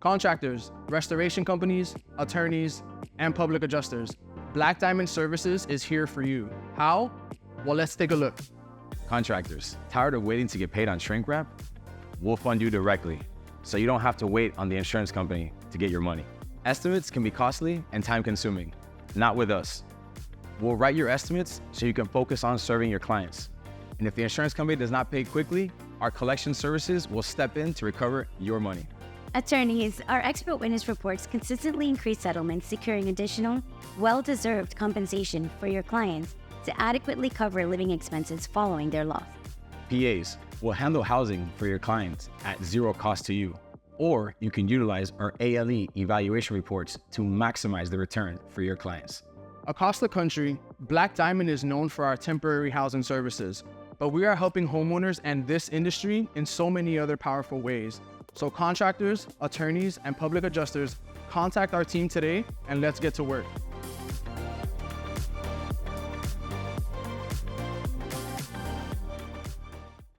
Contractors, restoration companies, attorneys, and public adjusters, Black Diamond Services is here for you. How? Well, let's take a look. Contractors, tired of waiting to get paid on shrink wrap? We'll fund you directly, so you don't have to wait on the insurance company to get your money. Estimates can be costly and time-consuming. Not with us. We'll write your estimates so you can focus on serving your clients. And if the insurance company does not pay quickly, our collection services will step in to recover your money. Attorneys, our expert witness reports consistently increase settlements, securing additional, well-deserved compensation for your clients to adequately cover living expenses following their loss. PAs will handle housing for your clients at zero cost to you. Or you can utilize our ALE evaluation reports to maximize the return for your clients. Across the country, Black Diamond is known for our temporary housing services, but we are helping homeowners and this industry in so many other powerful ways. So contractors, attorneys, and public adjusters, contact our team today and let's get to work.